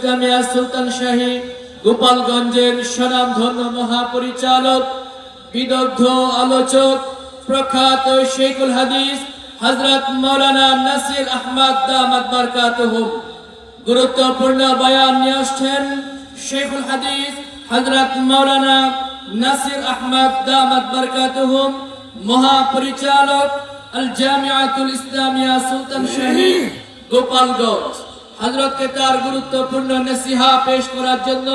ইসলামিয়া সুলতান শাহী গোপালগঞ্জের স্বনামধন্য মহাপরিচালক, বিদগ্ধ আলোচক, প্রখ্যাত শেখুল হাদিস হযরত মাওলানা নাসির আহমদ দামাত বারকাতুহুম গুরুত্বপূর্ণ বয়ান নিয়ে আসছেন শেখুল হাদিস হযরত মাওলানা নাসির আহমদ দামাত বারকাতুহুম, মহাপরিচালক আল জামিয়াতুল ইসলামিয়া সুলতান শাহী গোপালগঞ্জ। হযরতকে তার গুরুত্বপূর্ণ নসিহা পেশ করার জন্য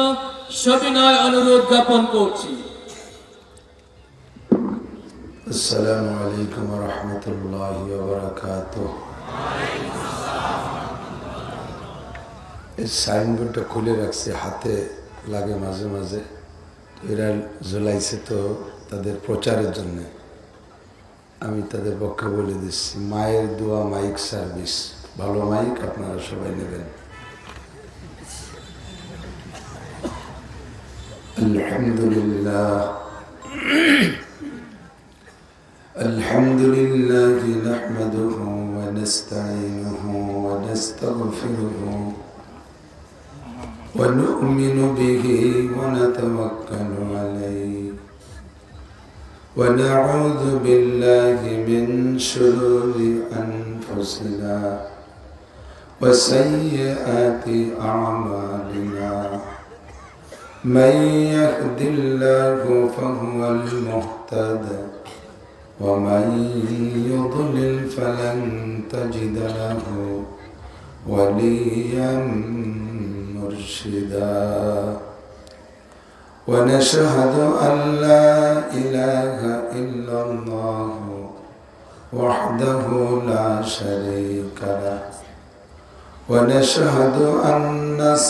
সবিনয় অনুরোধ জ্ঞাপন করছি। আসসালামু আলাইকুম ওয়া রাহমাতুল্লাহি ওয়া বারাকাতুহু। এই সাইনবোর্ডটা খুলে রাখছে, হাতে লাগে মাঝে মাঝে। এরা ঝুলাইছে তো তাদের প্রচারের জন্য। আমি তাদের পক্ষে বলে দিচ্ছি, মায়ের দোয়া মাইক সার্ভিস, ভালো মাইক আপনারা সবাই নেবেন। আলহামদুলিল্লাহ الحمد لله نحمده ونستعينه ونستغفره ونؤمن به ونتوكل عليه ونعوذ بالله من شرور أنفسنا وسيئات أعمالنا من يهد الله فهو المهتد ومن يضلل فلن تجد له وليا مرشدا ونشهد أن لا إله إلا الله وحده لا شريك له ونشهد أن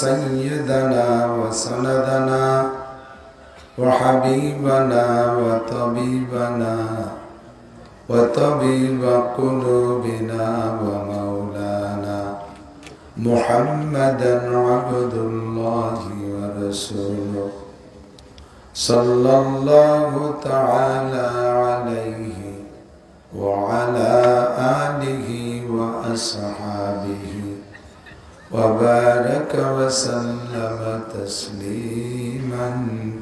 سيدنا وسندنا وحبيبنا وطبيبنا وطبيب قلوبنا ومولانا محمدا عبد الله ورسوله صلى الله تعالى عليه وعلى آله وأصحابه وبارك وسلم تسليما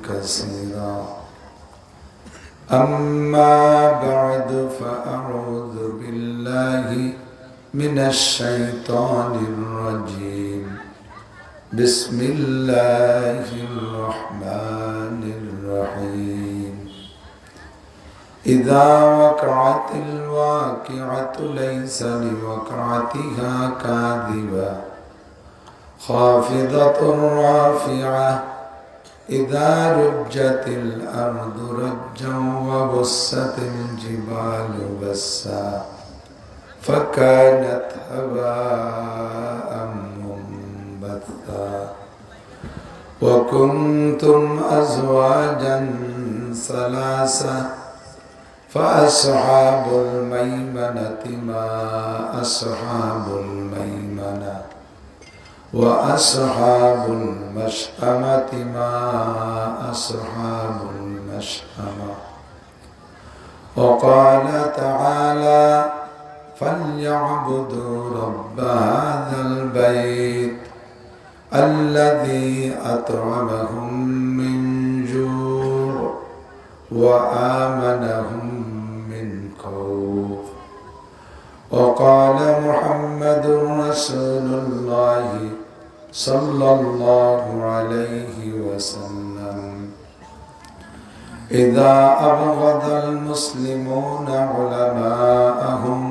كثيرا. أما بعد فأعوذ بالله من الشيطان الرجيم. بسم الله الرحمن الرحيم. إذا وقعت الواقعة ليس لوقعتها كاذبة خافضة رافعة إذا رجت الأرض رجا وبست الجبال بسا فكانت هباء منبثا وكنتم أزواجا ثلاثة فأصحاب الميمنة ما أصحاب الميمنة وأصحاب المشأمة ما أصحاب المشأمة. وقال تعالى فليعبدوا رب هذا البيت الذي أطعمهم من جوع وآمنهم من خوف. وقال محمد رسول الله صلى الله عليه وسلم إذا أبغض المسلمون علماءهم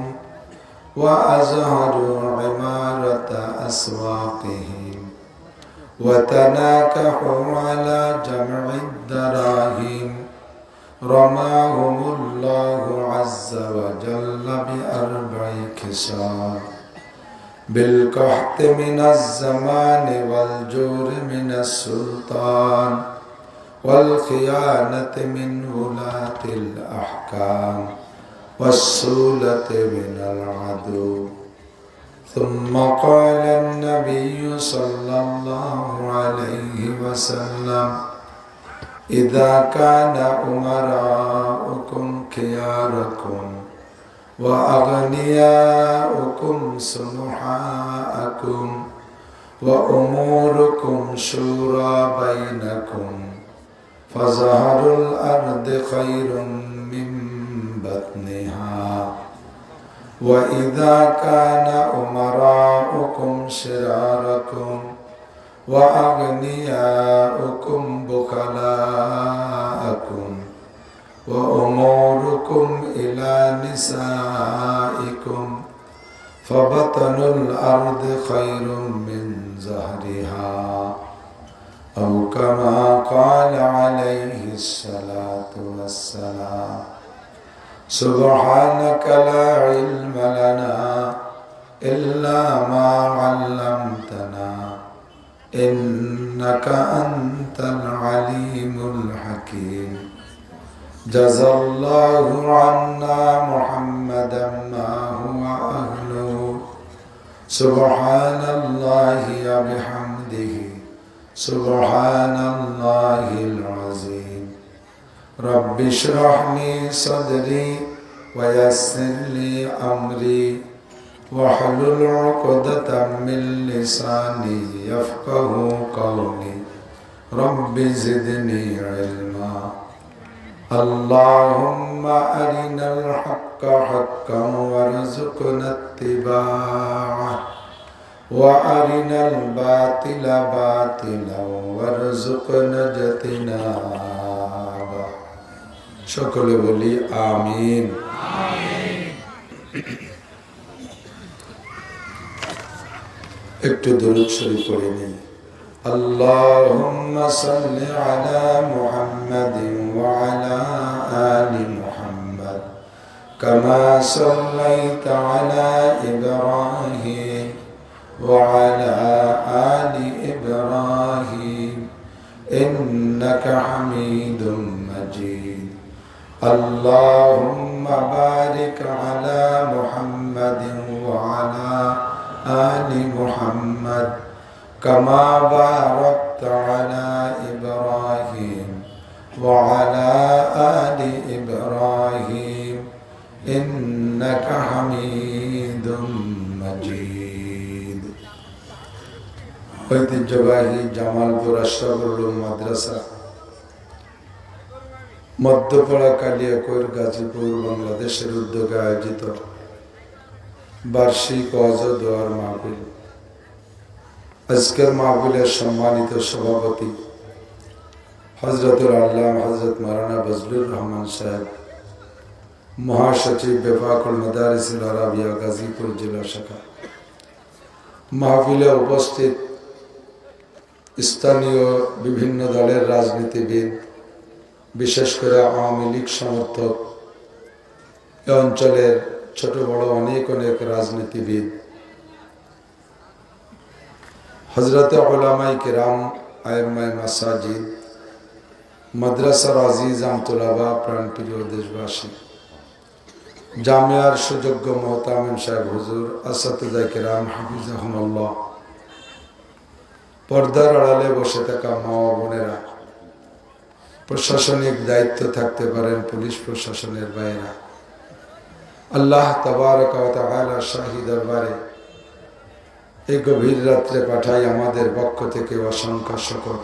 وأظهروا عمارة أسواقهم وتناكحوا على جمع الدراهم رماهم الله عز وجل بأربع خصال: بالقحط من الزمان والجور من السلطان والخيانة من ولاة الأحكام والسولة من العدو. ثم قال النبي صلى الله عليه وسلم إذا كان أمراؤكم خياركم وأغنياؤكم سمحاءكم وأموركم شورى بينكم فظهر الأرض خير من بطنها وإذا كان أمراؤكم شراركم وأغنياؤكم بخلاءكم وأموركم إلى نسائكم فبطن الأرض خير من ظهرها أو كما قال عليه الصلاة والسلام سبحانك لا علم لنا إلا ما علمتنا إنك أنت العليم الحكيم جزى الله عنا محمدا ما هو أهله سبحان الله وبحمده سبحان الله العظيم رب اشرح لي صدري ويسر لي أمري واحلل عقدة من لساني يفقه قولي رب زدني علما اللهم أرنا الحق حقا وارزقنا اتباعه وأرنا الباطل باطلا وارزقنا اجتنابه সকলে বলি আমিন। একটু দরুদ শরীফ পড়ে নিই। اللهم صل على محمد وعلى آل محمد كما صليت على إبراهيم وعلى آل إبراهيم إنك حميد مجيد اللهم بارك على محمد وعلى آل محمد كما باركت على إبراهيم وعلى آل إبراهيم إنك حميد مجيد ঐতিহ্যবাহী জামালপুর আশরাফুল উলুম মাদ্রাসা মধ্যপাড়া কালিয়াকৈর গাজীপুর বাংলাদেশের উদ্যোগে আয়োজিত বার্ষিক ওয়াজ ও দোয়ার মাহফিল। আজকের মাহফিলের সম্মানিত সভাপতি হযরতুল আল্লামা হযরত মাওলানা বজলুর রহমান সাহেব, মহাসচিব বেফাকুল মাদারিসুল আরাবিয়া গাজীপুর জেলা শাখা, মাহফিলে উপস্থিত স্থানীয় বিভিন্ন দলের রাজনীতিবিদ, বিশেষ করে আওয়ামী লীগ সমর্থক, এ অঞ্চলের ছোট বড় অনেক অনেক রাজনীতিবিদ, হযরতে উলামায়ে কিরাম, আইম্মায়ে মাসাজিদ, মাদ্রাসার আজিজ আমতুলাবা, প্রাণপ্রিয় দেশবাসী, জামিয়ার সুযোগ্য মোহতামিম সাহেব হুজুর, আসাতিজায়ে কিরাম হাফিজাহুমুল্লাহ, পর্দার আড়ালে বসে থাকা মা ও বোনেরা, প্রশাসনিক দায়িত্ব থাকতে পারেন পুলিশ প্রশাসনের বাইরা, আল্লাহ তাবারক ওয়া তাআলা শাহী দরবারে এই গভীর রাত্রে পাঠাই আমাদের পক্ষ থেকে অসংখ্য শুকর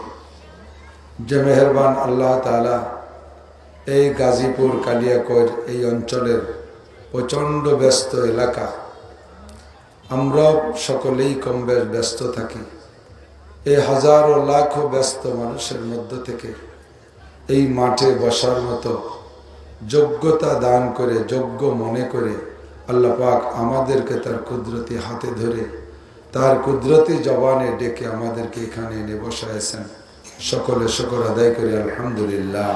যে মেহেরবান আল্লাহ তাআলা এই গাজীপুর কালিয়াকৈর এই অঞ্চলের প্রচণ্ড ব্যস্ত এলাকা, আমরা সকলেই কম বেশ ব্যস্ত থাকি, এই হাজারো লাখো ব্যস্ত মানুষের মধ্য থেকে এই মাঠে বসার মতো যোগ্যতা দান করে, যোগ্য মনে করে আল্লাহ পাক আমাদেরকে তার কুদরতি হাতে ধরে, তার কুদরতি জবানে ডেকে আমাদেরকে এখানে এনে বসাইছেন। সকলে শুকর আদায় করি আলহামদুলিল্লাহ।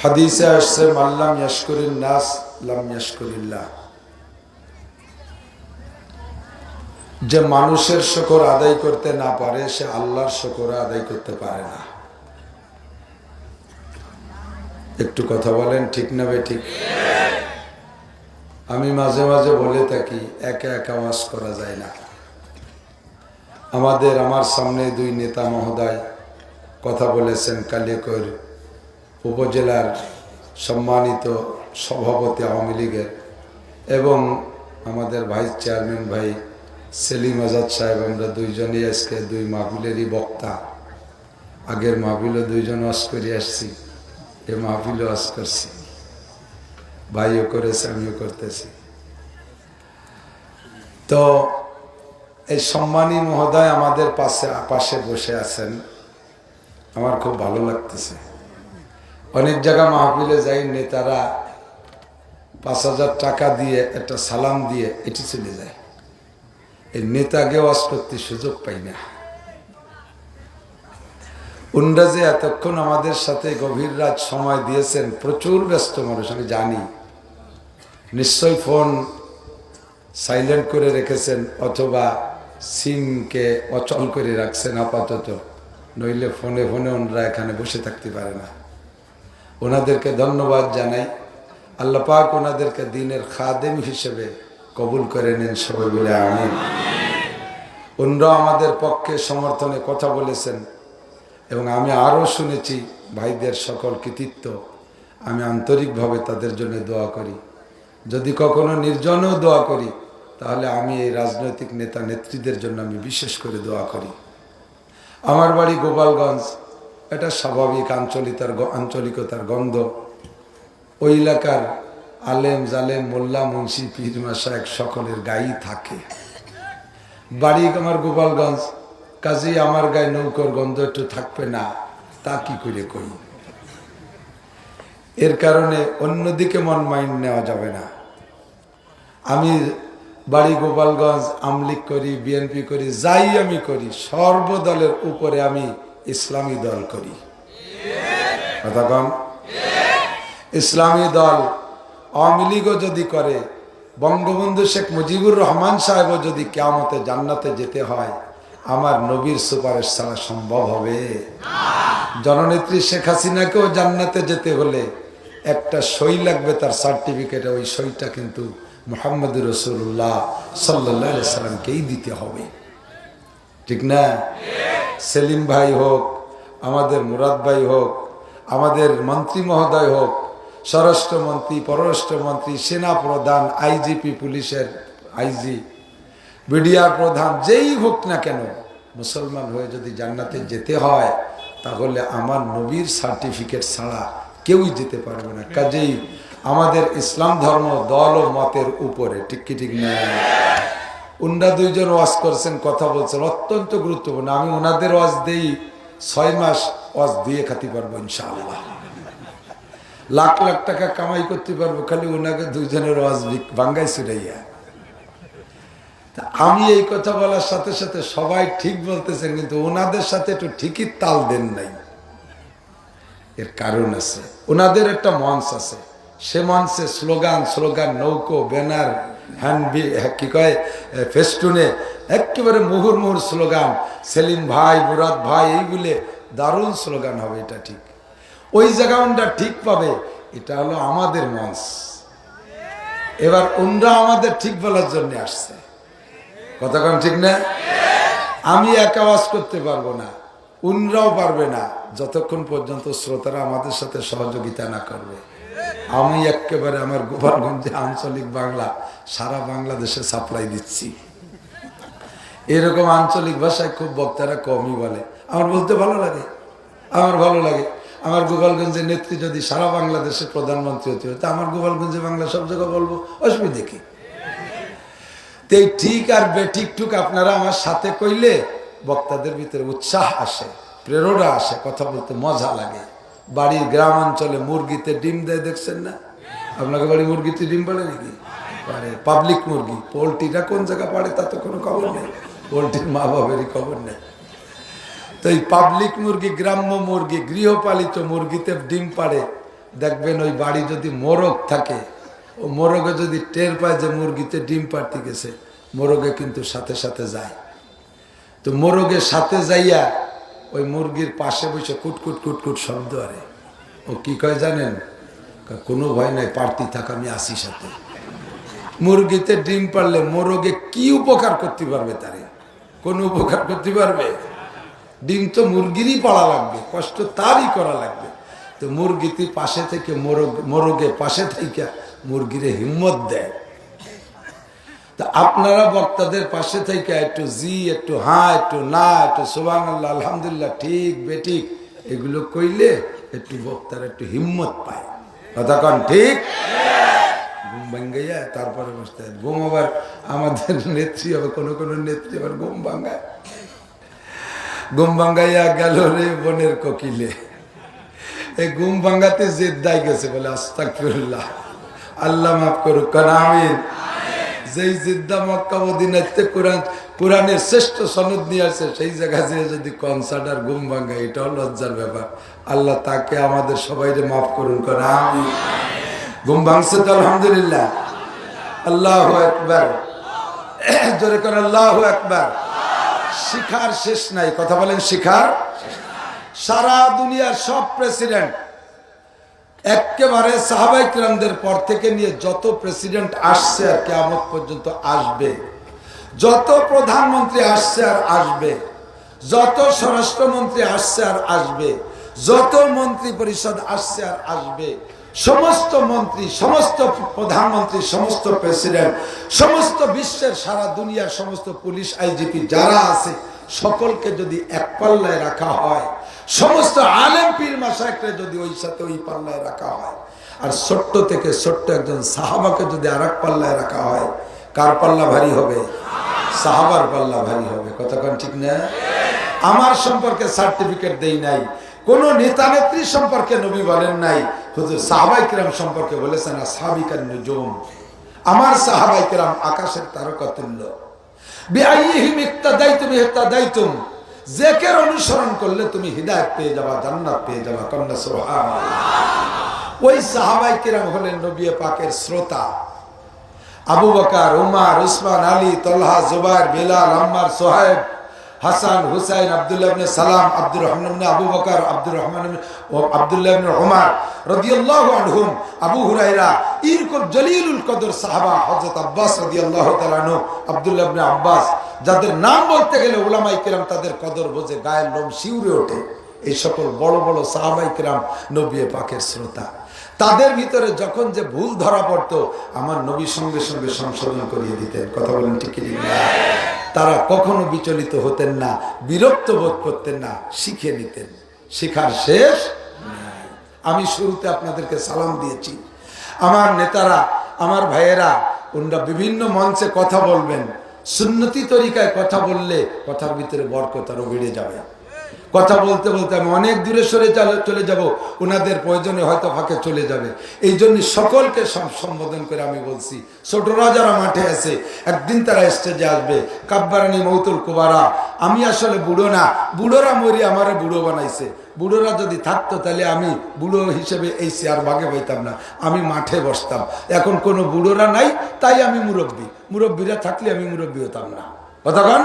হাদিসে আসছে মাল্লাম ইয়াশকুরিন নাস লাম ইয়াশকুরিল্লাহ, যে মানুষের শুকর আদায় করতে না পারে সে আল্লাহর শুকর আদায় করতে পারে না। একটু কথা বলেন, ঠিক না বেঠিক? আমি মাঝে মাঝে বলে থাকি একা একা ওয়াজ করা যায় না। আমার সামনে দুই নেতা মহোদয় কথা বলেছেন, কালিয়াকৈর উপজেলার সম্মানিত সভাপতি আওয়ামী লীগের এবং আমাদের ভাইস চেয়ারম্যান ভাই সেলিম আজাদ সাহেব, আমরা দুইজনই আজকে দুই মাহফিলেরই বক্তা। আগের মাহফিলও দুইজন ওয়াজ করে আসছি, এ মাহফিলও ওয়াজ করছি, ভাইও করেছে, আমিও করতেছি। তো এই সম্মানী মহোদয় আমাদের পাশে বসে আছেন, আমার খুব ভালো লাগতেছে। অনেক জায়গা মাহফিলে যাই, নেতারা 5,000 টাকা দিয়ে একটা সালাম দিয়ে এটি চলে যায়, এই নেতাকে ওয়াজ করতে সুযোগ পাই না। উনরা যে এতক্ষণ আমাদের সাথে গভীর রাত সময় দিয়েছেন, প্রচুর ব্যস্ত মানুষ আমি জানি, নিশ্চয়ই ফোন সাইলেন্ট করে রেখেছেন অথবা সিমকে অচল করে রাখছেন আপাতত, নইলে ফোনে ফোনে ওনারা এখানে বসে থাকতে পারে না। ওনাদেরকে ধন্যবাদ জানাই। আল্লাহ পাক ওনাদেরকে দিনের খাদেম হিসেবে কবুল করে নেন, সবাই বলে আমিন। ওনারাও আমাদের পক্ষে সমর্থনে কথা বলেছেন এবং আমি আরও শুনেছি ভাইদের সকল কৃতিত্ব। আমি আন্তরিকভাবে তাদের জন্য দোয়া করি। যদি কখনো নির্জনেও দোয়া করি, তাহলে আমি এই রাজনৈতিক নেতা নেত্রীদের জন্য আমি বিশেষ করে দোয়া করি। আমার বাড়ি গোপালগঞ্জ, এটা স্বাভাবিক আঞ্চলিকতার গন্ধ। ওই এলাকার আলেম জালেম মোল্লা মুন্সি পীর মাশায়েখ সকলের গায়েই থাকে। বাড়ি আমার গোপালগঞ্জ, কাজেই আমার গায়ে নৌকর গন্ধ একটু থাকবে না তা কি করে কই? এর কারণে অন্যদিকে মন মাইন্ড নেওয়া যাবে না। আমি বাড়ি গোপালগঞ্জ, আমলিগ করি, বিএনপি করি, যাই আমি করি, সর্বদলের উপরে আমি ইসলামী দল করি। কথা কম, ইসলামী দল আওয়ামী লীগও যদি করে, বঙ্গবন্ধু শেখ মুজিবুর রহমান সাহেবও যদি কিয়ামতে জান্নাতে যেতে হয়, আমার নবীর সুপারিশ ছাড়া সম্ভব হবে? জননেত্রী শেখ হাসিনাকেও জান্নাতে যেতে হলে একটা সই লাগবে তার সার্টিফিকেটে, ওই সইটা কিন্তু মুহাম্মদ রাসূলুল্লাহ সাল্লাল্লাহু আলাইহি সাল্লামকেই দিতে হবে, ঠিক না? সেলিম ভাই হোক, আমাদের মুরাদ ভাই হোক, আমাদের মন্ত্রী মহোদয় হোক, স্বরাষ্ট্রমন্ত্রী, পররাষ্ট্রমন্ত্রী, সেনা প্রধান, আইজিপি, পুলিশের আইজি, বিডিআর প্রধান, যেই হোক না কেন, মুসলমান হয়ে যদি জান্নাতে যেতে হয়, তাহলে আমার নবীর সার্টিফিকেট ছাড়া কেউই যেতে পারবে না। কাজেই আমাদের ইসলাম ধর্ম দল ও মতের উপরে, ঠিক কি ঠিক না? উনরা দুইজন ওয়াজ করছেন, কথা বলছেন, অত্যন্ত গুরুত্বপূর্ণ। আমি ওনাদের ওয়াজ দেই 6 মাস ওয়াজ দিয়ে খাতে পারবো ইনশাআল্লাহ, লাখ লাখ টাকা কামাই করতে পারবো খালি ওনাকে দুইজনের ওয়াজ ভাঙ্গাই ছুড়াইয়া। আমি এই কথা বলার সাথে সাথে সবাই ঠিক বলতেছেন, কিন্তু ওনাদের সাথে একটু ঠিকই তাল দেন নাই। এর কারণ আছে, ওনাদের একটা মঞ্চ আছে, সে মঞ্চে স্লোগান, নৌকো, ব্যানার, কি কয়, ফেস্টুনে একেবারে মুহুর্মুহুর স্লোগান, সেলিম ভাই, মুরাদ ভাই, এইগুলো দারুণ স্লোগান হবে, এটা ঠিক। ওই জায়গা ওনরা ঠিক পাবে, এটা হলো আমাদের মঞ্চ। এবার ওনরা আমাদের ঠিক বলার জন্য আসছে, কথা কোন ঠিক না? আমি একা ওয়াজ করতে পারবো না, উনরাও পারবে না, যতক্ষণ পর্যন্ত শ্রোতারা আমাদের সাথে সহযোগিতা না করবে। আমি একেবারে আমার গোপালগঞ্জে আঞ্চলিক বাংলা সারা বাংলাদেশে সাপ্লাই দিচ্ছি। এরকম আঞ্চলিক ভাষায় খুব বক্তারা কমই বলে, আমার বলতে ভালো লাগে, আমার ভালো লাগে। আমার গোপালগঞ্জের নেত্রী যদি সারা বাংলাদেশের প্রধানমন্ত্রী হতে হয়, তা আমার গোপালগঞ্জে বাংলা সব জায়গায় বলবো, অসুবিধা কি? তো এই ঠিক আর বেঠিকটুক আপনারা আমার সাথে কইলে বক্তাদের ভিতরে উৎসাহ আসে, প্রেরণা আসে, কথা বলতে মজা লাগে। বাড়ির গ্রাম অঞ্চলে মুরগিতে ডিম দেয়, দেখছেন না? আপনাকে বাড়ি মুরগিতে ডিম পাড়ে নাকি? পারে, পাবলিক মুরগি। পোলট্রিটা কোন জায়গা পাড়ে তা তো কোনো খবর নেই, পোলট্রির মা বাবারই খবর নেই। তো এই পাবলিক মুরগি, গ্রাম্য মুরগি, গৃহপালিত মুরগিতে ডিম পাড়ে, দেখবেন ওই বাড়ি যদি মোরগ থাকে, ও মোরগে যদি টের পায় যে মুরগিতে ডিম পাড়তে গেছে, মোরগে কিন্তু সাথে সাথে যায়। তো মোরগের সাথে যাইয়া ওই মুরগির পাশে বসে কুটকুট কুটকুট শব্দ আরে, ও কি কয় জানেন? কোনো ভয় নাই, পারতি থাক, আমি আসি সাথে। মুরগিতে ডিম পারলে মোরগে কি উপকার করতে পারবে? তারে কোনো উপকার করতে পারবে? ডিম তো মুরগিরই পাড়া লাগবে, কষ্ট তারই করা লাগবে। তো মুরগিতে পাশে থেকে মোরগে পাশে থেকে মুরগিরে হিম্মত দেয়, তা আপনারা বক্তাদের পাশে থেকে একটু জি, একটু হ্যাঁ, একটু না, একটু সুবহানাল্লাহ, আলহামদুলিল্লাহ, ঠিক বেঠিক এগুলো কইলে একটু বক্তার একটু হিম্মত পায়। কথা কন ঠিক? ঘুম ভাঙ্গাইয়া তারপরে বসতে ঘুম। আবার আমাদের নেত্রী হবে, কোনো নেত্রী আবার ঘুম ভাঙ্গায়, ঘুম ভাঙ্গাইয়া গেল রে বনের কোকিলে। এই ঘুম ভাঙ্গাতে জেদ্দাই গেছে, বলে আস্তাগফিরুল্লাহ, আল্লাহ মাফ করুক, কারণ আমিন। যেই জিদ্দা মক্কা মদিনাতে কোরআনের শ্রেষ্ঠ সনদ নিয়ে আসছে, সেই জায়গায় যে যদি কনসার্ট আর ঘুম ভাঙ্গা, এটাও লজ্জার ব্যাপার। আল্লাহ তাকে আমাদের সবাইকে মাফ করুন, কারণ আমিন। ঘুম ভাঙছে তো আলহামদুলিল্লাহ, আল্লাহু আকবার, জোরে করে আল্লাহু আকবার। শিখার শেষ নাই, কথা বলেন শিখার। সারা দুনিয়ার সব প্রেসিডেন্ট একেবারে সাহাবায়ে কিরামদের পর থেকে নিয়ে যত প্রেসিডেন্ট আসছে আর কিয়ামত পর্যন্ত আসবে, যত প্রধানমন্ত্রী আসছে আর আসবে, যত স্বরাষ্ট্রমন্ত্রী আসছে আর আসবে, যত মন্ত্রী পরিষদ আসছে আর আসবে, সমস্ত মন্ত্রী, সমস্ত প্রধানমন্ত্রী, সমস্ত প্রেসিডেন্ট, সমস্ত বিশ্বের সারা দুনিয়ার সমস্ত পুলিশ আইজিপি যারা আছে, সকলকে যদি এক পাল্লায় রাখা হয়, সমস্ত আলেম পীর মাশায়েখকে যদি ওই সাথে ওই পাল্লায় রাখা হয়, আর ছোট্ট থেকে ছোট্ট একজন সাহাবাকে যদি আর এক পাল্লায় রাখা হয়, কার পাল্লা ভারী হবে? সাহাবার পাল্লা ভারী হবে। কতক্ষণ ঠিক না? আমার সম্পর্কে সার্টিফিকেট দেই নাই, কোন নেতা নেত্রী সম্পর্কে নবী বলেন নাই, হুজুর সাহাবায়ে কিরাম সম্পর্কে বলেছেন আসহাবিকান নুজুম, আমার সাহাবায়ে কিরাম আকাশের তারকা তুল্য। বিআইহিম ইক্তাদাইতুম ইহতাদাইতুম, যাকে অনুসরণ করলে তুমি হিদায়াত পেয়ে যাবা, জান্নাত পেয়ে যাবা। কন্যা সুবহানাল্লাহ। ওই সাহাবায়ে কিরাম হলেন নবী পাকের শ্রোতা। আবু বকর, উমর, উসমান, আলী, তালহা, জুবাইর, বিলাল, আম্মার, সোহাইব, হাসান, হুসাইন, আব্দুল্লাহ ইবনে সালাম, আব্দুর রহমান ইবনে আবু বকর, আব্দুর রহমান আব্দুল্লাহ ইবনে উমর রাদিয়াল্লাহু আনহুম, আবু হুরায়রা, এরকম জলিলুল কদর সাহাবা, হযরত আব্বাস রাদিয়াল্লাহু তাআলা আনহু, আব্দুল্লাহ ইবনে আব্বাস, যাদের নাম বলতে গেলে উলামায়ে কিরাম তাদের কদর বোঝে, গায়ের লোম শিউরে ওঠে। এই সকল বড় বড় সাহাবায়ে কিরাম নবী পাকের শ্রোতা। তাদের ভিতরে যখন যে ভুল ধরা পড়তো, আমার নবী সঙ্গে সঙ্গে সংশোধন করিয়ে দিতেন। কথা বলেন ঠিক কি না? তারা কখনো বিচলিত হতেন না, বিরক্ত বোধ করতেন না, শিখে নিতেন। শিখার শেষ নাই। আমি শুরুতে আপনাদেরকে সালাম দিয়েছি। আমার নেতারা, আমার ভাইয়েরা, ওনারা বিভিন্ন মঞ্চে কথা বলবেন। সুন্নতি তরিকায় কথা বললে কথার ভিতরে বরকত আরো বেড়ে যাবে। কথা বলতে বলতে আমি অনেক দূরে সরে চলে যাব, ওনাদের প্রয়োজনে হয়তো ফাঁকে চলে যাবে। এই জন্য সকলকে সম্বোধন করে আমি বলছি, ছোটরা যারা মাঠে আছে, একদিন তারা স্টেজে আসবে। কাব্বারানি মৌতুল কুবারা, আমি আসলে বুড়ো না, বুড়োরা মরি আমারে বুড়ো বানাইছে। বুড়োরা যদি থাকতো তাহলে আমি বুড়ো হিসেবে এই চেয়ার ভাগে পাইতাম না, আমি মাঠে বসতাম। এখন কোনো বুড়োরা নাই, তাই আমি মুরব্বী। মুরব্বীরা থাকলে আমি মুরব্বী হতাম না। কতক্ষণ?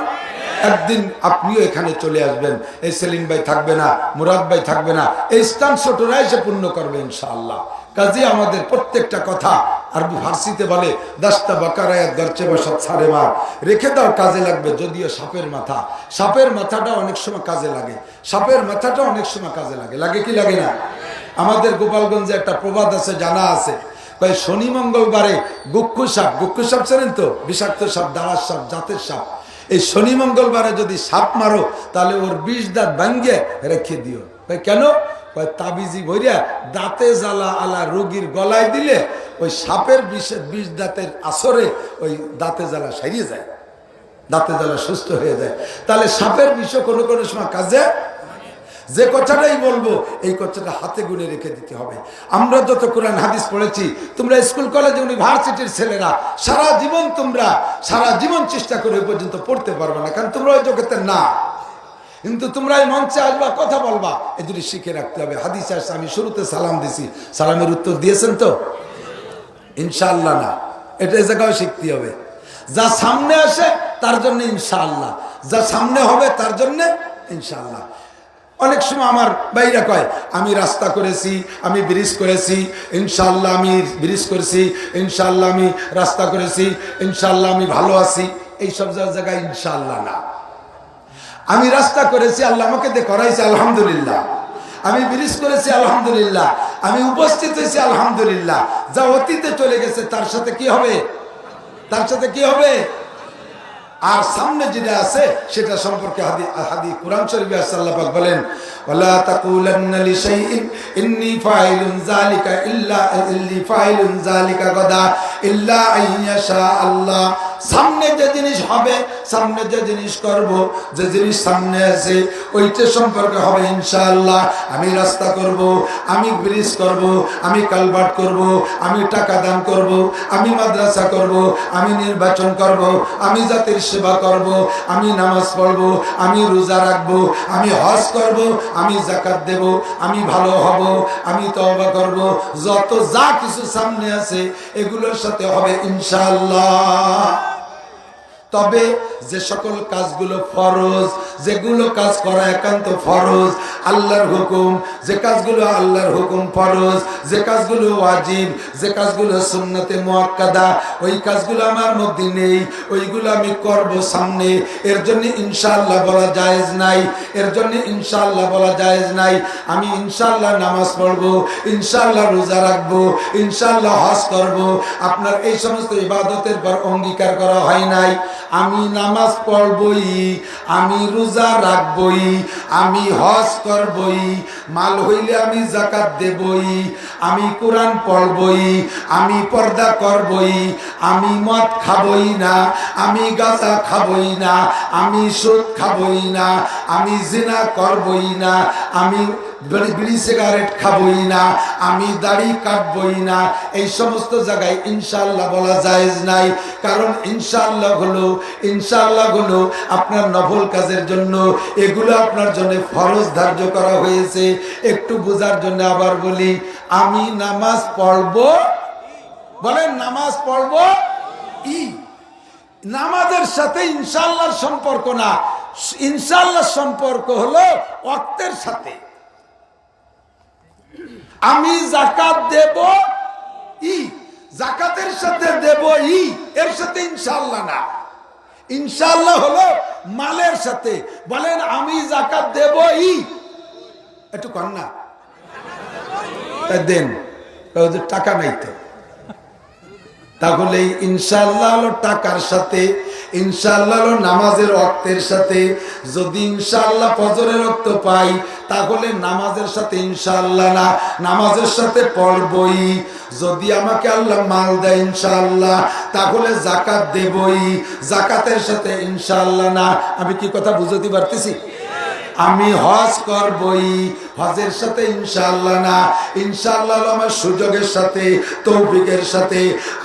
একদিন আপনিও এখানে চলে আসবেন, এই সেলিম ভাই থাকবে না, মুরাদ ভাই থাকবে না, এই স্থান ছোটরা এসে পূর্ণ করবে ইনশাআল্লাহ। কাজে আমাদের প্রত্যেকটা কথা, আরবি ফার্সিতে বলে দাস্তা বাকারায়াত গরচে বসত সারে মার, রেখে দাও কাজে লাগবে। যদিও সাপের মাথা, সাপের মাথাটা অনেক সময় কাজে লাগে, সাপের মাথাটা অনেক সময় কাজে লাগে, লাগে কি লাগে না? আমাদের গোপালগঞ্জে একটা প্রবাদ আছে, জানা আছে, ভাই শনি মঙ্গলবারে গুক্কু সাপ চেনেন তো? বিষাক্ত সাপ, দাঁড়ার সাপ, জাতের সাপ। এই শনি মঙ্গলবারে যদি সাপ মারো, তাহলে ওর 20 দাঁত ভাঙ্গে রেখে দিও। ভাই কেন? তাবিজি ভরিয়া দাঁতে জ্বালা আলা রোগীর গলায় দিলে ওই সাপের 20 দাঁতের আসরে ওই দাঁতে জ্বালা সারিয়ে যায়, দাঁতে জ্বালা সুস্থ হয়ে যায়। তাহলে সাপের বিষ কোনো কোনো সময় কাজে, যে কথাটাই বলবো এই কথাটা হাতে গুনে রেখে দিতে হবে। আমরা যত কোরআন হাদিস পড়েছি, তোমরা স্কুল কলেজ ইউনিভার্সিটির ছেলেরা সারা জীবন চেষ্টা করে ওই পর্যন্ত পড়তে পারবে না, কারণ তোমরা ওই জগতের না। কিন্তু তোমরা এই মঞ্চে আসবা, কথা বলবা, এই যদি শিখে রাখতে হবে। হাদিস আসছে, আমি শুরুতে সালাম দিছি, সালামের উত্তর দিয়েছেন তো? ইনশাআল্লাহ না, এটা এই জায়গায় শিখতে হবে। যা সামনে আসে তার জন্য ইনশাআল্লাহ, যা সামনে হবে তার জন্য ইনশাআল্লাহ। অনেক সময় আমার ভাইরা কয়, আমি রাস্তা করেছি, আমি ব্রিজ করেছি, ইনশাআল্লাহ আমি ব্রিজ করেছি, ইনশাআল্লাহ আমি রাস্তা করেছি, ইনশাআল্লাহ আমি ভালো আছি। এইসব জায়গায় ইনশাআল্লাহ না। আমি রাস্তা করেছি, আল্লাহ আমাকে দিয়ে করাইছে, আলহামদুলিল্লাহ। আমি ব্রিজ করেছি, আলহামদুলিল্লাহ। আমি উপস্থিত হয়েছি, আলহামদুলিল্লাহ। যা অতীতে চলে গেছে তার সাথে কি হবে? তার সাথে কি হবে? আর সামনে যেটা আছে সেটা সম্পর্কে হাদিস কোরআন শরীফে আল্লাহ পাক বলেন, ওয়ালা তাকুলান্না লিশাইইন ইন্নী ফাইলুন যালিকা গাদা ইল্লা আইয়াশা আল্লাহ। সামনে যে জিনিস হবে, সামনে যে জিনিস করব, যে জিনিস সামনে আছে ওইটা সম্পর্কে হবে ইনশাআল্লাহ। আমি রাস্তা করব, আমি ব্রিজ করব, আমি কালভার্ট করব, আমি টাকা দান করব, আমি মাদ্রাসা করব, আমি নির্বাচন করব, আমি জাতির সেবা করব, আমি নামাজ পড়ব, আমি রোজা রাখব, আমি হজ করব, আমি যাকাত দেব, আমি ভালো হব, আমি তওবা করব, যত যা কিছু সামনে আছে এগুলোর সাথে হবে ইনশাআল্লাহ। তবে যে সকল কাজগুলো ফরজ, যেগুলো কাজ করা একান্ত ফরজ, আল্লাহর হুকুম, যে কাজগুলো আল্লাহর হুকুম ফরজ, যে কাজগুলো ওয়াজিব, যে কাজগুলো সুন্নতে মুআক্কাদা, ওই কাজগুলো আমার মধ্যে নেই, ওইগুলো আমি করব সামনে। এর জন্য ইনশাআল্লাহ বলা জায়েজ নাই, এর জন্য ইনশাআল্লাহ বলা জায়েজ নাই। আমি ইনশাআল্লাহ নামাজ পড়ব, ইনশাআল্লাহ রোজা রাখব, ইনশাআল্লাহ হজ করব। আপনার এই সমস্ত ইবাদতের পর অঙ্গীকার করা হয় নাই। আমি নামাজ পড়বই, আমি রোজা রাখবই, আমি হজ করবই, মাল হইলে আমি যাকাত দেবই, আমি কোরআন পড়বই, আমি পর্দা করবই, আমি মদ খাবই না, আমি গাঁজা খাবই না, আমি সুদ খাবই না, আমি জিনা করবই না, আমি বিড়ি সিগারেট খাবই না, আমি দাড়ি কাটবই না। এই সমস্ত জায়গায় ইনশাআল্লাহ বলা জায়েজ নাই। কারণ ইনশাআল্লাহ হলো আপনার নফল কাজের জন্য, এগুলো আপনার জন্য ফরজ ধার্য করা হয়েছে। একটু বোঝার জন্য আবার বলি, আমি নামাজ পড়ব, বলেন নামাজ পড়ব, নামাজের সাথে ইনশাআল্লাহর সম্পর্ক না, ইনশাআল্লাহর সম্পর্ক হলো ওয়াক্তের সাথে। আমি যাকাত দেব, যাকাতের সাথে দেব, এর সাথে ইনশাআল্লাহ না। ইনশাআল্লাহ হলো মালের সাথে। বলেন আমি যাকাত দেব, একটু কর না, দেন, টাকা নাই তো। তাহলে ইনশাআল্লাহ হলো টাকার সাথে, ইনশাআল্লাহ হলো নামাজের ওয়াক্তের সাথে। যদি ইনশাআল্লাহ ফজরের ওয়াক্ত পাই তাহলে নামাজের সাথে ইনশাআল্লাহ না, নামাজের সাথে পড়বই। যদি আমাকে আল্লাহ মাল দেয় ইনশাআল্লাহ তাহলে যাকাত দেবই, যাকাতের সাথে ইনশাআল্লাহ না। আমি কি কথা বুঝতে পারতেছি? আমি হজ করবই, হজের সাথে ইনশাআল্লাহ না, ইনশাআল্লাহ আমার সুযোগের সাথে, তৌফিকের সাথে।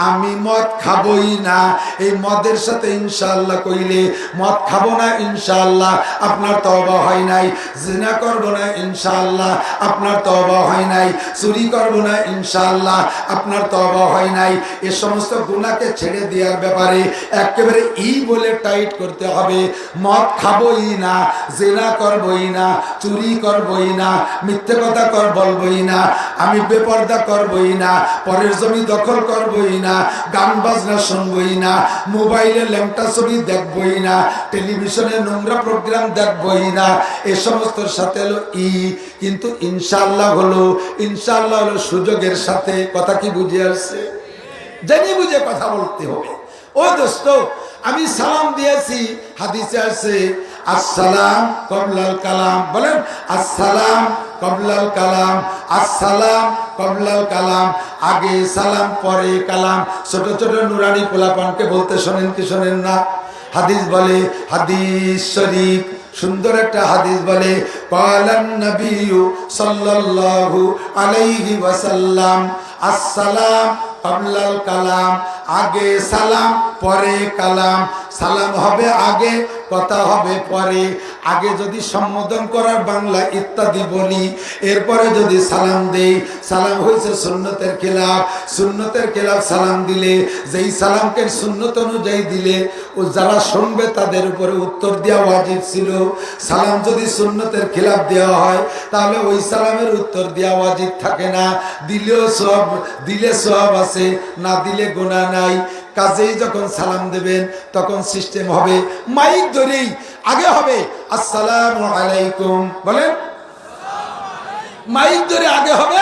আমি মদ খাবই না, এই মদের সাথে ইনশাআল্লাহ কইলে মদ খাবো না ইনশাআল্লাহ, আপনার তওবা হয় নাই। জিনা করব না ইনশাআল্লাহ, আপনার তওবা হয় নাই। চুরি করব না ইনশাআল্লাহ, আপনার তওবা হয় নাই। এ সমস্ত গুনাহকে ছেড়ে দেওয়ার ব্যাপারে একেবারে বলে টাইট করতে হবে। মদ খাবই না, জিনা করবই না, চুরি করবই না, মিথ্যে কথা বলবই না, আমি বেপরদা করবই না, পরের জমি দখল করবই না, গান বাজনা শুনবই না, মোবাইলে ল্যাংটা ছবি দেখবই না, টেলিভিশনে নোংরা প্রোগ্রাম দেখবই না। এ সমস্ত সাথে হলো কিন্তু ইনশাআল্লাহ হলো সুযোগের সাথে। কথা কি বুঝে আসছে? জেনে বুঝে কথা বলতে হবে। ও দোস্ত, আমি সালাম দিয়েছি, হাদিসে আছে আসসালাম কবলাল কালাম। বলেন আসসালাম কবলাল কালাম, আসসালাম কবলাল কালাম। আগে সালাম পরে কালাম। ছোট ছোট নুরানি পোলাপানকে বলতে শোনেন কি শোনেন না? হাদিস বলে, হাদিস শরীফ, সুন্দর একটা হাদিস বলে, ক্বালান নবিয়্যু সাল্লাল্লাহু আলাইহি ওয়াসাল্লাম আসসালাম কবলাল কালাম। আগে সালাম পরে কালাম। সালাম হবে আগে, কথা হবে পরে। আগে যদি সম্বোধন করার বাংলা ইত্যাদি বলি, এরপরে যদি সালাম দেই, সালাম হয়েছে সুন্নতের খেলাফ। সুন্নতের খেলাফ সালাম দিলে, যেই সালামকে সুন্নত অনুযায়ী দিলে ও যারা শুনবে তাদের উপরে উত্তর দেওয়া ওয়াজিব ছিল। সালাম যদি সুন্নতের খেলাফ দেওয়া হয় তাহলে ওই সালামের উত্তর দেওয়া ওয়াজিব থাকে না। দিলেও সওয়াব, দিলে সওয়াব আছে, না দিলে গুনাহ নাই। কাজেই যখন সালাম দেবেন তখন সিস্টেম হবে মাইক ধরেই আগে হবে আসসালামু আলাইকুম। বলেন মাইক ধরে আগে হবে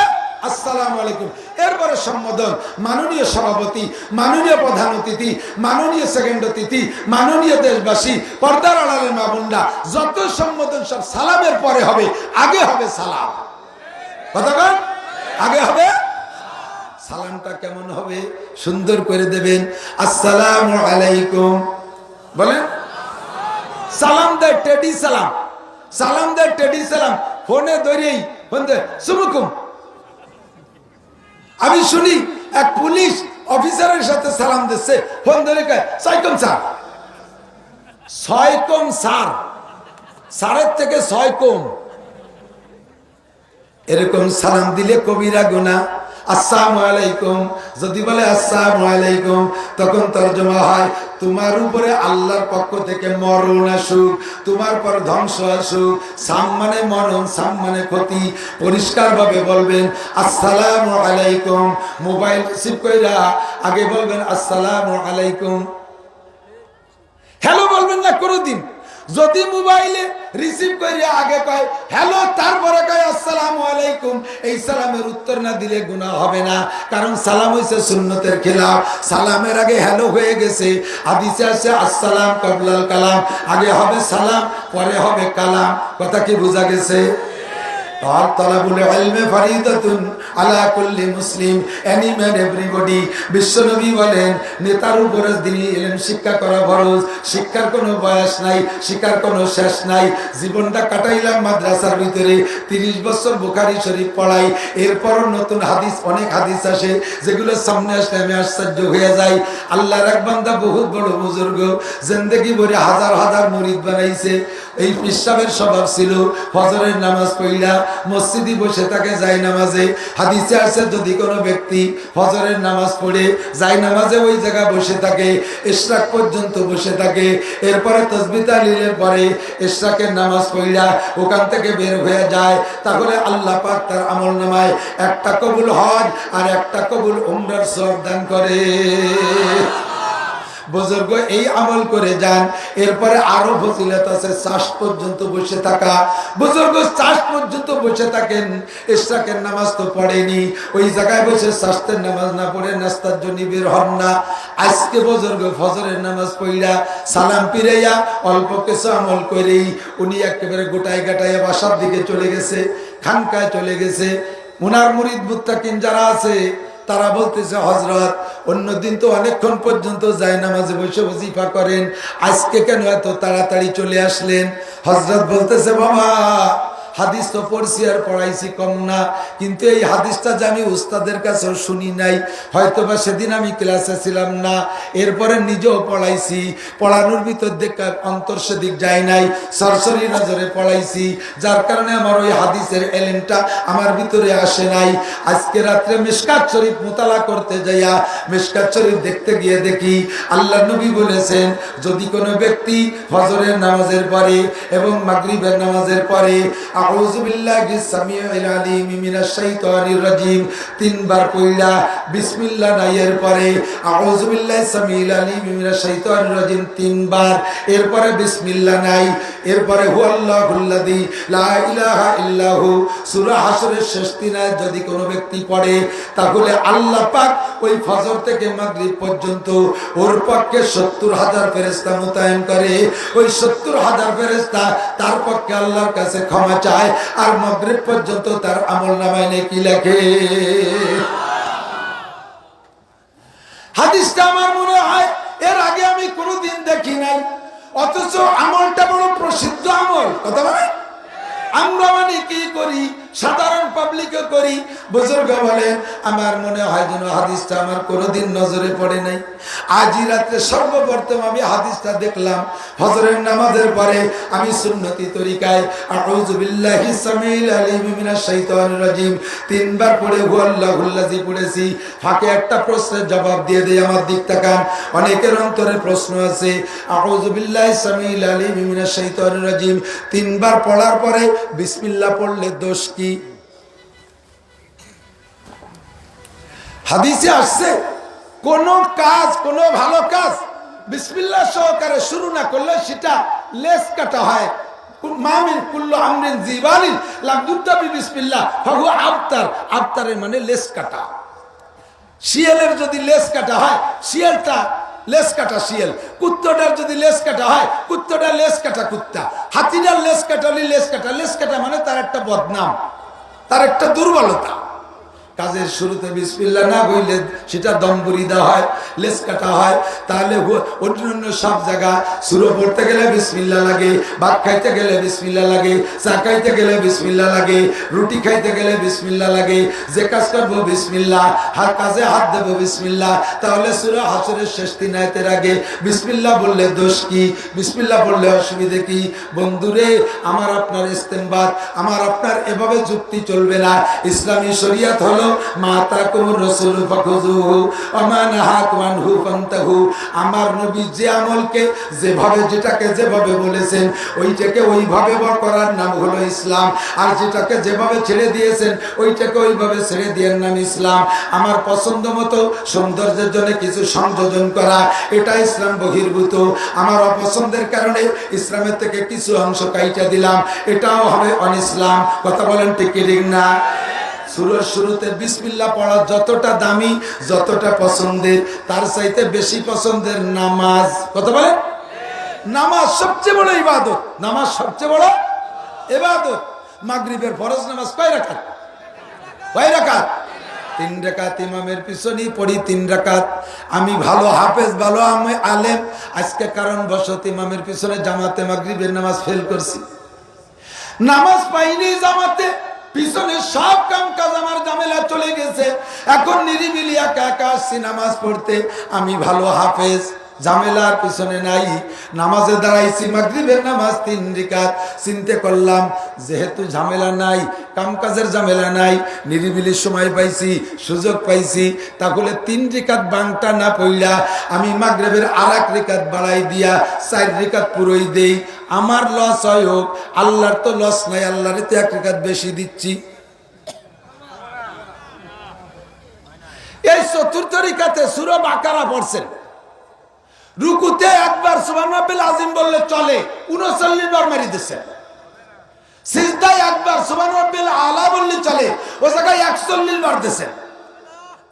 আসসালামু আলাইকুম। এরপরে সম্বোধন, মাননীয় সভাপতি, মাননীয় প্রধান অতিথি, মাননীয় সেকেন্ড অতিথি, মাননীয় দেশবাসী, পর্দার আড়ালের মা বোনরা, যত সম্বোধন সব সালামের পরে হবে, আগে হবে সালাম। কতক্ষণ আগে হবে? সালামটা কেমন হবে? সুন্দর করে দেবেন, আসসালামু আলাইকুম বলেন। সালাম দেয় টেডি সালাম, সালাম দেয় টেডি সালাম, ফোনে ধরেই ফোন দেয় সুমুকুম। আমি শুনি এক পুলিশ অফিসারের সাথে সালাম দিচ্ছে, ফোন ধরে কয় সাইকম স্যার, ছয়কম স্যার, স্যারের থেকে ছয় কম। এরকম সালাম দিলে কবিরা গুনাহ। আসসালামু আলাইকুম যদি বলে আসসালামু আলাইকুম, তখন তরজমা হয় তোমার উপরে আল্লাহর পক্ষ থেকে মরণ আসুক, তোমার পর ধ্বংস আসুক। সাম মানে মরণ, সাম মানে ক্ষতি। পরিষ্কার ভাবে বলবেন আসসালামু আলাইকুম। মোবাইল রিসিভ কইরা আগে বলবেন আসসালামু আলাইকুম, হ্যালো বলবেন না কোনোদিন। যদি মোবাইলে রিসিভ করে আগে কয় হ্যালো, তারপরে কয় আসসালামু আলাইকুম, এই সালামের উত্তর না দিলে গুনাহ হবে না, কারণ সালাম হইছে সুন্নতের খেলাফ। সালামের আগে হ্যালো হয়ে গেছে। হাদিসে আছে আসসালাম কাবলাল কালাম, আগে হবে সালাম পরে হবে কালাম। কথা কি বোঝা গেছে? বিশ্বনবী বলেন নেতার উপরে দিনী ইলম শিক্ষা করা ফরজ। শিক্ষার কোনো বয়স নাই, শিক্ষার কোনো শেষ নাই। জীবনটা কাটাইলাম মাদ্রাসার ভিতরে, 30 বছর বুখারী শরীফ পড়াই। এরপরও নতুন হাদিস, অনেক হাদিস আসে যেগুলো সামনে আসলে আমি আশ্চর্য হয়ে যাই। আল্লাহর এক বান্দা বহুত বড় বুজুর্গ, জিন্দেগি ভরে হাজার হাজার মুরিদ বানাইছে। এই পিসাবের স্বভাব ছিল ফজরের নামাজ পড়িলা মসজিদে বসে থাকে যায় নামাজে। হাদিসে আছে যদি কোনো ব্যক্তি ফজরের নামাজ পড়ে যায় নামাজে ওই জায়গা বসে থাকে, ইশরাক পর্যন্ত বসে থাকে, এরপরে তাসবিহ তাহলিলের পরে ইশরাকের নামাজ পড়িলা ওখান থেকে বের হয়ে যায়, তাহলে আল্লাহ পাক তার আমলনামায় একটা কবুল হজ আর একটা কবুল উমরার সওয়াব দান করে। বুজুর্গ এই আমল করে যান। এরপরে আরো ফজিলত আছে, চাষ পর্যন্ত বসে থাকা। বুজুর্গ চাষ পর্যন্ত বসে থাকেন, ইশরাকের নামাজ তো পড়েনি, ওই জায়গায় বসে চাষের নামাজ না পড়ে নাস্তার জন্য বের হন না। আজকে বুজুর্গ ফজরের নামাজ পড়িয়া সালাম ফিরাইয়া অল্প কিছু আমল করেই উনি একেবারে গোটায় গাটাইয়া বাসার দিকে চলে গেছে, খানকায় চলে গেছে। উনার মুরিদ মুত্তাকিন যারা আছে তারা বলতেছে হযরত অন্যদিন তো অনেকক্ষণ পর্যন্ত যায় নামাজে বসে ওজিফা করেন, আজকে কেন এত তাড়াতাড়ি চলে আসলেন? হযরত বলতেছে বাবা হাদিস তো পড়ছি আর পড়াইছি কম না, কিন্তু এই হাদিসটা যে আমি উস্তাদের কাছেও শুনি নাই, হয়তোবা সেদিন আমি ক্লাসে ছিলাম না, এরপরে নিজেও পড়াইছি, পড়ানোর ভিতর দেখে অন্তর সেদিক যায় নাই, সরসরি নজরে পড়াইছি, যার কারণে আমার ওই হাদিসের এলেমটা আমার ভিতরে আসে নাই। আজকে রাত্রে মিশকাত শরীফ মুতালা করতে যাইয়া মিশকাত শরীফ দেখতে গিয়ে দেখি আল্লাহ নবী বলেছেন যদি কোনো ব্যক্তি ফজরের নামাজের পরে এবং মাগরিবের নামাজের পরে আউযু বিল্লাহি সামিউল আলিম মিনাশ শাইতানির রাজিম তিনবার কইলা বিসমিল্লাহ নাইয়ের পরে আউযু বিল্লাহি সামিউল আলিম মিনাশ শাইতানির রাজিম তিনবার, এরপরে বিসমিল্লাহ নাই, এরপরে হুয়াল্লাহুল্লাযী লা ইলাহা ইল্লাহু সূরা হাশরের শেষ তিন আয়াত যদি কোনো ব্যক্তি পড়ে তাহলে আল্লাহ পাক ওই ফজর থেকে মাগরিব পর্যন্ত ওর পক্ষে 70,000 ফেরেশতা মোতায়েন করে। ওই 70,000 ফেরেশতা তার পক্ষে আল্লাহর কাছে ক্ষমা চায় আর মাগরিব পর্যন্ত তার আমলনামায় নেকি লেখে। হাদিসটা আমার মনে হয় এর আগে আমি কোনোদিন দেখি নাই, অথচ আমলটা বড় প্রসিদ্ধ আমল। কথা বলে আমরা মানে কি করি, সাধারণ পাবলিকও করি। বুজুর্গ বলেন আমার মনে হয় যেন হাদিসটা আমার কোনোদিন নজরে পড়ে নাই। আজই রাত্রে সর্বপ্রথম আমি হাদিসটা দেখলাম ফজরের নামাজের পরে আমি সুন্নতি তরিকায় আউযু বিল্লাহি সামিউল আলিম মিনাশ শাইতানির রাজিম তিনবার পড়ে হুয়াল্লাহুল্লাযী পড়েছি। ফাঁকে একটা প্রশ্নের জবাব দিয়ে দেই, আমার দিক তাকান, অনেকের অন্তরে প্রশ্ন আছে। আউযু বিল্লাহি সামিউল আলিম মিনাশ শাইতানির রাজিম তিনবার পড়ার পরে বিসমিল্লাহ পড়লে দোষ কি? হাদিসে আসছে কোন কাজ, কোন ভালো কাজ বিসমিল্লাহ সহকারে শুরু না করলে সেটা লেস কাটা হয়। মামিন কুল্লু আমরিন জিবালিন লা বুদ্দা বিসমিল্লাহ ফাহু আবতার, আবতারের মানে লেস কাটা। শিয়ালের যদি লেজ কাটা হয়, শিয়ালটা লেজ কাটা শিয়াল, কুত্তাটার যদি লেজ কাটা হয়, কুত্তাটা লেজ কাটা কুত্তা, হাতিটার লেজ কাটালি লেজ কাটা। লেজ কাটা মানে তার একটা বদনাম, তার একটা দুর্বলতা। কাজের শুরুতে বিসমিল্লাহ না বললে সেটা দমবুরি দেওয়া হয়, লেজ কাটা হয়। তাহলে অন্যান্য সব জায়গা সূরা পড়তে গেলে বিসমিল্লাহ লাগে, ভাত খাইতে গেলে বিসমিল্লাহ লাগে, চা খাইতে গেলে বিসমিল্লাহ লাগে, রুটি খাইতে গেলে বিসমিল্লাহ লাগে, যে কাজ করবো বিসমিল্লাহ, কাজে হাত দেবো বিসমিল্লাহ। তাহলে সূরা হাসরের শেষ 3 আয়াতের আগে বিসমিল্লাহ বললে দোষ কি? বিসমিল্লাহ বললে অসুবিধে কি? বন্ধুরে, আমার আপনার ইস্তেমবাদ, আমার আপনার এভাবে যুক্তি চলবে না। ইসলামী শরীয়ত হলো আমার নবী যে আমলকে যেভাবে, যেটাকে যেভাবে বলেছেন ওইটাকে ওইভাবে করার নাম হলো ইসলাম। আর যেটাকে যেভাবে ছেড়ে দিয়েছেন ওইটাকে ওইভাবে ছেড়ে দেওয়ার নাম ইসলাম। আমার পছন্দ মতো সৌন্দর্যের জন্য কিছু সংযোজন করা, এটা ইসলাম বহির্ভূত। আমার অপছন্দের কারণে ইসলামের থেকে কিছু অংশ কাইটা দিলাম, এটাও হবে অনিসলাম। কথা বলেন ঠিক কি ঠিক না? সূরার শুরুতে বিসমিল্লাহ পড়া যতটা দামি, যতটা পছন্দের, তার চাইতে বেশি পছন্দের নামাজ। কথা বলেন, নামাজ সবচেয়ে বড় ইবাদত। নামাজ সবচেয়ে বড় ইবাদত। মাগরিবের ফরজ নামাজ কয় রাকাত? কয় রাকাত? 3 রাকাত। ইমামের পিছনেই পড়ি 3 রাকাত। আমি ভালো হাফেজ, ভালো আমি আলেম, আজকে কারণবশত ইমামের পিছনে জামাতে মাগরিবের নামাজ ফেল করছি, নামাজ পাইনি জামাতে, পিছনে সব কাম কাজ আমার ঝামেলা চলে গেছে। এখন নিরিবিলি একা একা আসছি নামাজ পড়তে। আমি ভালো হাফেজ, ঝামেলার পিছনে নাই, নামাজে দাঁড়াইছি, মাগরিবের নামাজ 3 রাকাত। চিন্তা করলাম যেহেতু ঝামেলা নাই, কাম কাজের ঝামেলা নাই, নিরিবিলি সময় পাইছি, সুযোগ পাইছি, তাহলে 3 রাকাত বাংটা না পড়লা আমি মাগরিবের আর 1 রাকাত বাড়াই দিয়া 4 রাকাত পুরোই দেই। আমার লস হয় হোক, আল্লাহর তো লস নাই, আল্লাহর তো 1 রাকাত বেশি দিচ্ছি। এই 4র্থ রাকাতে সূরা বাকারা পড়ছেন, রুকুতে একবার সুবহান রাব্বিল আযীম বললে চলে, 39 বার মেরে দিয়েছেন। সিজদায় একবার সুবহান রাব্বিল আলা বললে চলে, ও জায়গায় 41 বার দিয়েছেন।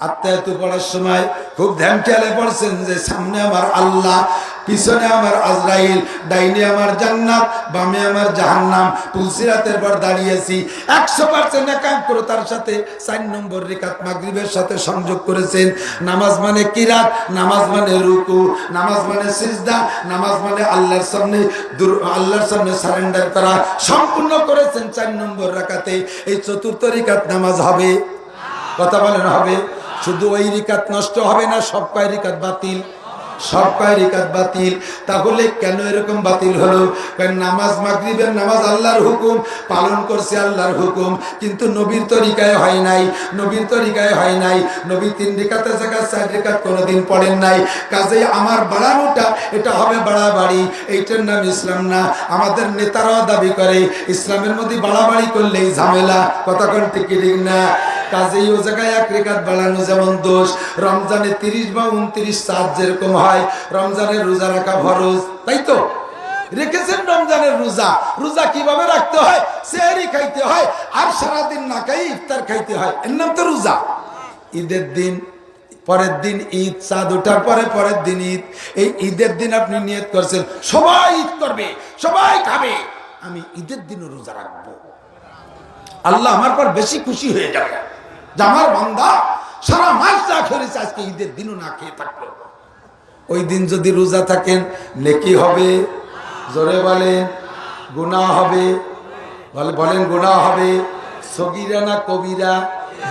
আত্মায়াতু পড়ার সময় খুব ধ্যান খেয়ালে পড়ছেন যে সামনে আমার আল্লাহ, পিছনে আমার আজরাইল, ডাইনে আমার জান্নাত, বামে আমার জাহান্নাম। পুলসিরাতের পর দাঁড়িয়েছি 100% একাগ্রতার সাথে 4 নম্বর রাকাত মাগরিবের সাথে সংযোগ করেছেন। নামাজ মানে কিরাত, নামাজ মানে রুকু, নামাজ মানে সিজদা, নামাজ মানে আল্লাহর সামনে সারেন্ডার করা, সম্পূর্ণ করেছেন 4 নম্বর রাকাতে। এই 4র্থ রাকাত নামাজ হবে? কথা বলেন হবে? শুধু ওই রাকাত নষ্ট হবে না, সব কয় রাকাত বাতিল, সব কয় রাকাত বাতিল। তাহলে কেন এরকম বাতিল হলো? কারণ নামাজ, মাগরিবের নামাজ আল্লাহর হুকুম, পালন করছে আল্লাহর হুকুম, কিন্তু নবীর তরিকায় হয় নাই, নবীর তরিকায় হয় নাই। নবী 3 রাকাতের জায়গায় 4 রাকাত কোনোদিন পড়েন নাই। কাজেই আমার বাড়ানোটা এটা হবে বাড়াবাড়ি, এইটার নাম ইসলাম না। আমাদের নেতারাও দাবি করে ইসলামের মধ্যে বাড়াবাড়ি করলেই ঝামেলা। কথা কোন ঠিক ঠিক না? কাজেই ও জায়গায় 1 রাকাত বাড়ানো যেমন দোষ, রমজানে 30 বা 29 চাঁদ যেরকম হয়, রমজানের রোজা রাখা ফরজ, তাই তো রেখেছেন রমজানের রোজা। রোজা কিভাবে রাখতে হয়? সেহরি খাইতে হয়, আর সারাদিন না খাই ইফতার খাইতে হয়, এর নাম তো রোজা। ঈদের দিন, পরের দিন ঈদ, চাঁদ ওঠার পরে পরের দিন ঈদ। এই ঈদের দিন আপনি নিয়ত করছেন সবাই ঈদ করবে, সবাই খাবে, আমি ঈদের দিনও রোজা রাখবো, আল্লাহ আমার পর বেশি খুশি হয়ে যাবে যে আমার বান্দা সারা মাস না খেয়েছে, আজকে ঈদের দিনও না খেয়ে থাকলো। ওই দিন যদি রোজা থাকেন নেকি হবে, জোরে বলেন, গুনাহ হবে, বলেন গুনাহ হবে। সগীরা না কবিরা?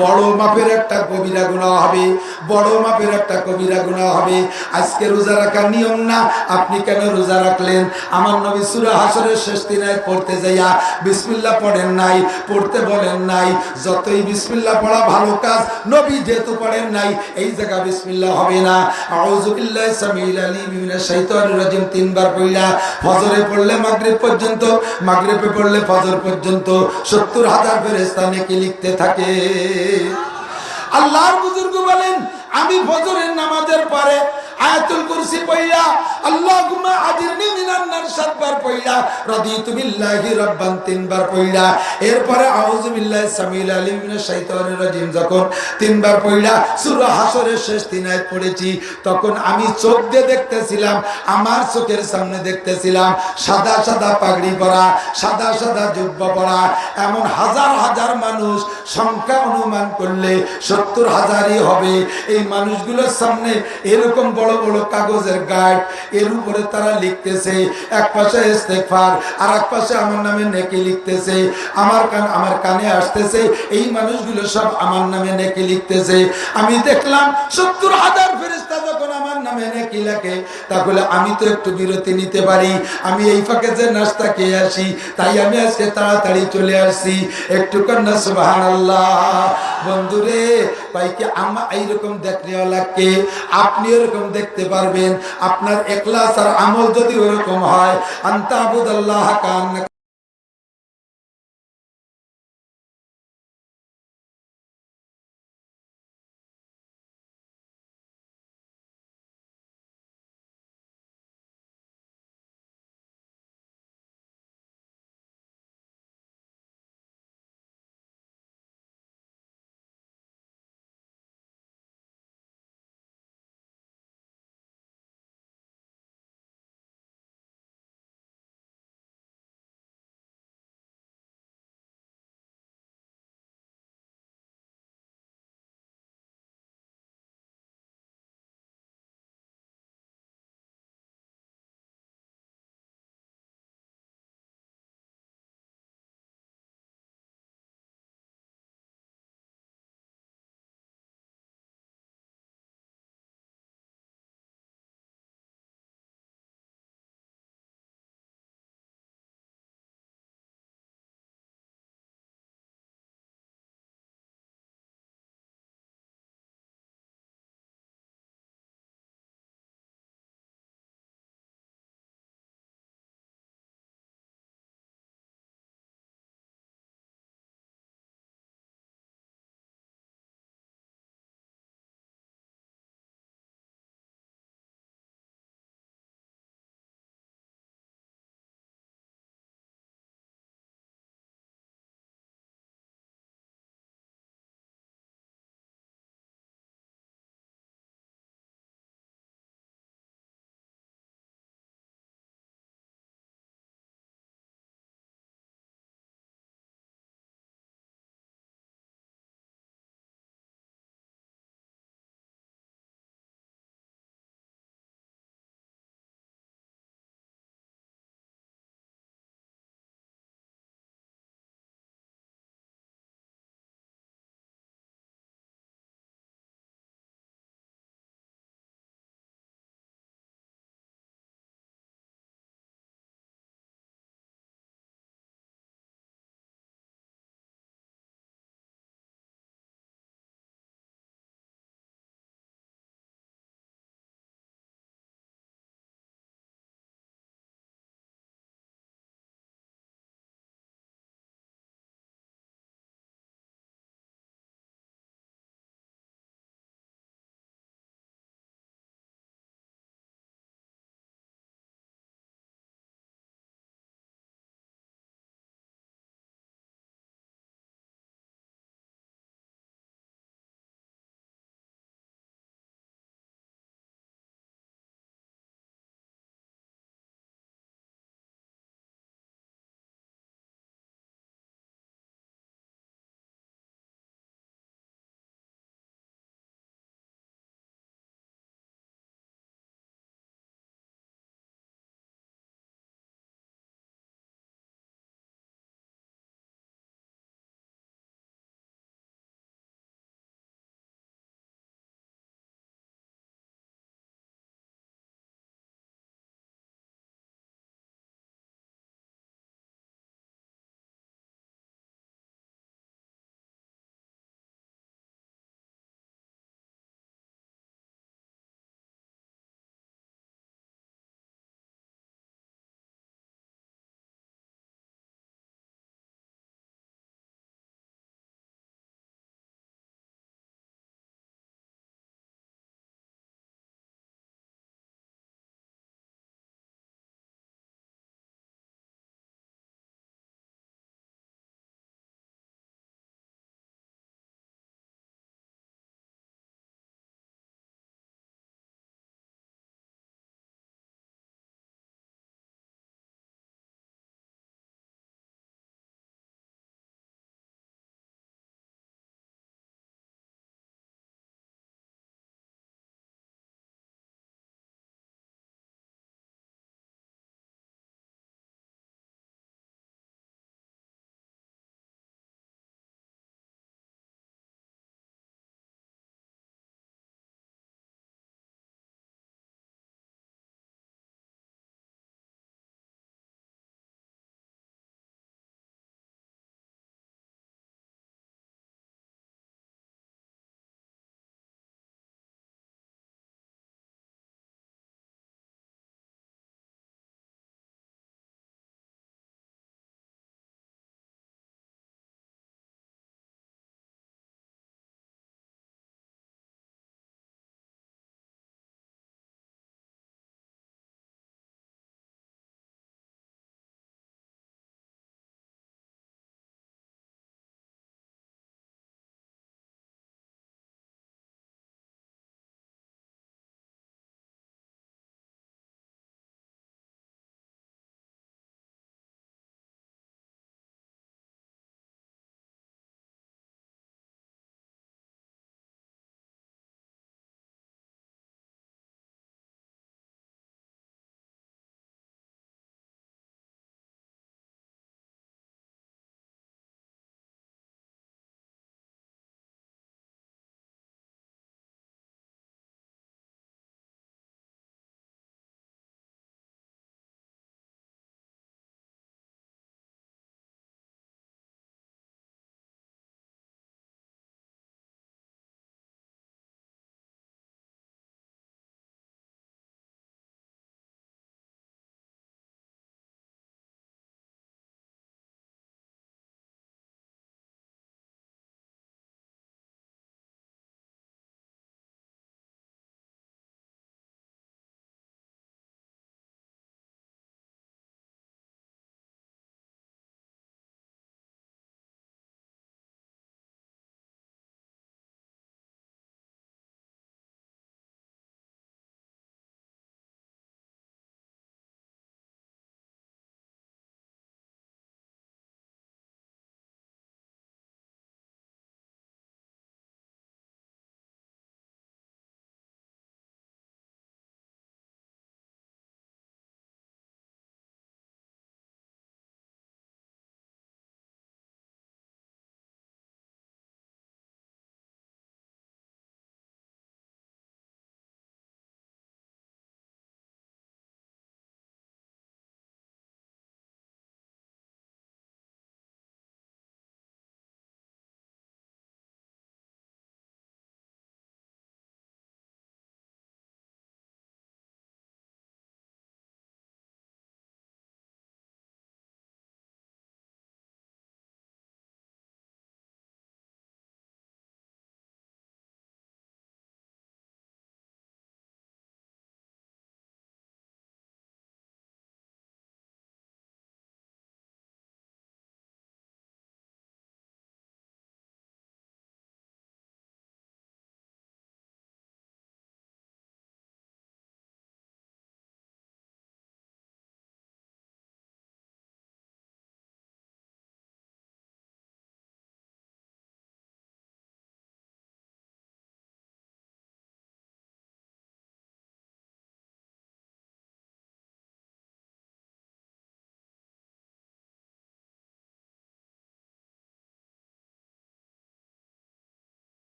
বড় মাপের একটা কবিরা গুনাহ হবে, বড় মাপের একটা কবিরা গুনাহ হবে। আজকে রোজা রাখার নিয়ম না, আপনি কেন রোজা রাখলেন? আমার নবী সূরা হাসরের শেষ 3 আয়াত পড়তে যাইয়া বিসমিল্লাহ পড়েন নাই, পড়তে বলেন নাই। যতই বিসমিল্লাহ পড়া ভালো কাজ, নবী যেহেতু পড়েন নাই, এই জায়গা বিসমিল্লাহ হবে না। আউযু বিল্লাহি সামিউল আলিম মিনাশ শাইতানির রাজিম 3 বার পড়লা, ফজরে পড়লে মাগরিব পর্যন্ত, মাগরিবে পড়লে ফজর পর্যন্ত 70,000 ফেরেশতা নেকি লিখতে থাকে। আল্লাহর বুজুর্গ বলেন আমি ফজরের নামাজের পরে আয়াতুল কুরসি পড়িয়া আল্লাহুম্মা আজিরনি মিনান নার 7 বার পড়লা, রাদিতু বিল্লাহি রাব্বান 3 বার পড়লা, এরপরে আউযু বিল্লাহি সামিউল আলিম মিনাশ শাইতানির রাজিম যখন 3 বার পড়লা, সূরা হাসরের শেষ 3 আয়াত পড়েছি, তখন আমি চোখ দিয়ে দেখতেছিলাম, আমার চোখের সামনে দেখতেছিলাম সাদা সাদা পাগড়ি পরা, সাদা সাদা জুব্বা পরা এমন হাজার হাজার মানুষ, সংখ্যা অনুমান করলে 70,000ই হবে। এই মানুষগুলোর সামনে এরকম বড় বড় কাগজের গাঁট, এর উপরে তারা লিখতেছে, এক পাশে ইস্তেগফার আর এক পাশে আমার নামে নেকি লিখতেছে। আমার কানে আসতেছে এই মানুষগুলো সব আমার নামে নেকি লিখতেছে। আমি দেখলাম 70,000 ফেরেশতা যখন আমার নামে নেকি লেখে, তাহলে আমি তো একটু বিরতি নিতে পারি, আমি এই ফাঁকে যে নাস্তা খেয়ে আসি, তাই আমি আজকে তাড়াতাড়ি চলে আসছি। একটু কন্যা সুবহানাল্লাহ। বন্ধুরে ভাই, কি আমরা এইরকম দেখনেওয়ালাকে আপনি এরকম দেখতে পারবেন? আপনার ইখলাস আর আমল যদি ওরকম হয়, আনতা আবুদাল্লাহ কান